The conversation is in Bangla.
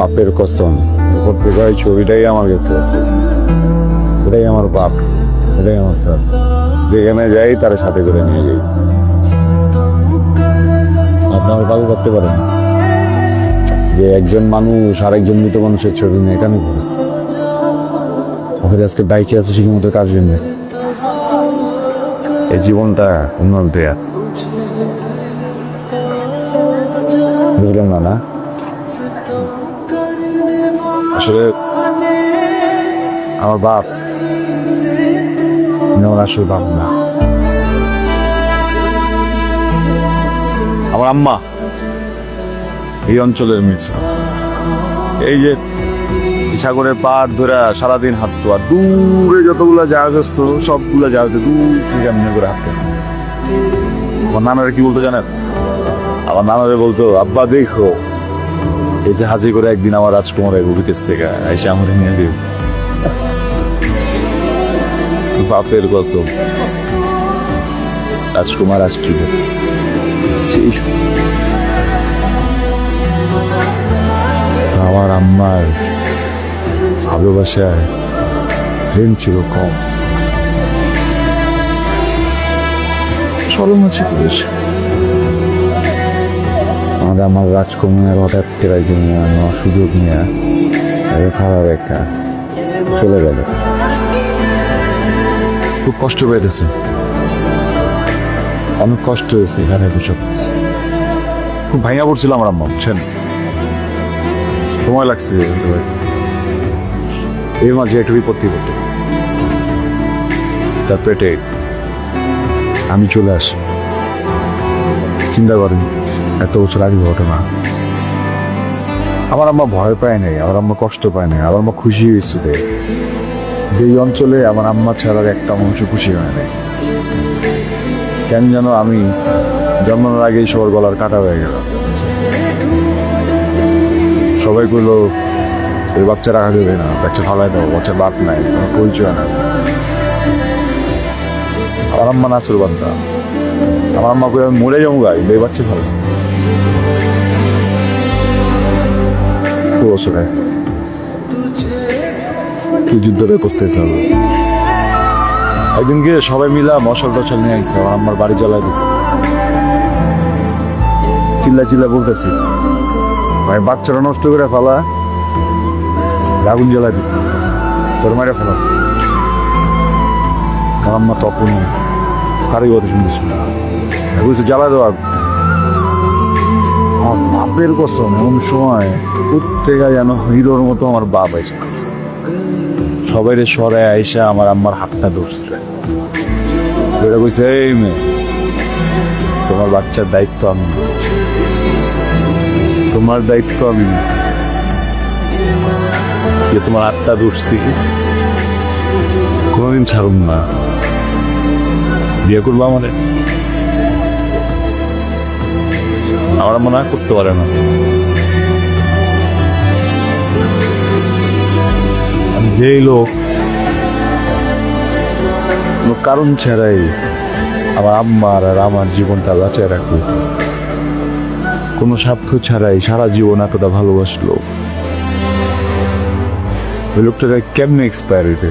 বাপের কসম প্রত্যেক ছবিটাই আমার কাছে আছে। এটাই আমার বাপ, এটাই আমার স্যার। যেখানে যাই তার সাথে করে নিয়ে যাই। আপনি আমার কাউ করতে পারেন যে একজন মানুষ আর একজন মৃত মানুষের ছবি নিয়ে কেন করে? আজকে বাইকে আছে সেই মতো কাজ জন্য এই জীবনটা উন্নত দেয়া বুঝলেন না? না আসলে আমার বাপ আমার আসলে বাপ না, আমার আম্মা এই অঞ্চলের মির্জা। এই যে সাগরের পাড় ধরে সারাদিন হাঁটতো, আর দূরে যতগুলা জাহাজ আসতো সবগুলা জাহাজে দূর থেকে এমনি করে হাঁটতো। আমার নানারে কি বলতো জানেন? আমার নানারে বলতো, আব্বা দেখো এই জাহাজে করে একদিন আমার রাজকুমারের বিদেশ থেকে এসে আমার নিয়ে যাবে। বাপের কসম রাজকুমার আসছিল। আমার আম্মার ভালোবাসায় ঋণ ছিল কম, চরম আছে করেছে। আমার রাজকুমার হঠাৎ করে নেওয়ার সুযোগ নিয়ে খারাপ একটা চলে গেল। খুব কষ্ট পেয়েছে, অনেক কষ্ট হয়েছে এখানে বিষয়। খুব ভাইয়া পড়ছিল আমার আম্মা, বুঝছেন? সময় লাগছে। এর মাঝে একটু বিপত্তি ঘটে, তার পেটে আমি চলে আসি। চিন্তা করেন এত বছর আগে ঘটনা। আমার আম্মা ভয় পায় নাই, আমার আম্মা কষ্ট পায় নাই, আমার আম্মা খুশি হয়েছিল যে এই অঞ্চলে আমার আম্মা ছাড়ার একটা মানুষও খুশি হয় নাই। কেন যেন আমি জন্মানোর আগেই সবার গলার কাটা হয়ে গেল। সবাই বললো এই বাচ্চা রাখা দেবে না, বাচ্চা ফালাই দাও, বাচ্চার বাপ নাই, কোনো পরিচয় না। আমার আম্মা নাচুর বান্ধা, আমার আম্মা করে আমি মরে যাবো গাই, এই বাচ্চা ভালো বছরে তুই যুদ্ধটা করতে চাবো। একদিনকে সবাই মিলা মশাল টশাল নিয়ে আসছে, আমার আম্মার বাড়ি জ্বালায় দিত। চিল্লা চিল্লা বলতেছি, ভাই বাচ্চারা নষ্ট করে ফেলা, আগুন জ্বালায় দিত, তোর মারে ফেলা। আমার আম্মা তখন কারিগরি শুনতেছিল, বুঝছে জ্বালা দেওয়া। আমার বাপের কসম এমন সময় প্রত্যেকে যেন হিরোর মতো আমার বাপ এসে করছে। সবাই সরে আইসা আমার আম্মার হাতটা ধরছে, কইছে এই মেয়ে তোমার বাচ্চার দায়িত্ব আমি, তোমার দায়িত্ব আমি, তোমার হাতটা ধরছি কোনোদিন ছাড়ুন না। বিয়ে করবো আমাদের? আমার মনে হয় করতে পারে না। যেই লোক কোনো কারণ ছাড়াই আমার আম্মার আর আমার জীবনটা বাঁচায় রাখলো, কোনো স্বার্থ ছাড়াই সারা জীবন এতটা ভালোবাসলো, ওই লোকটা কেমনে এক্সপায়ার হইতে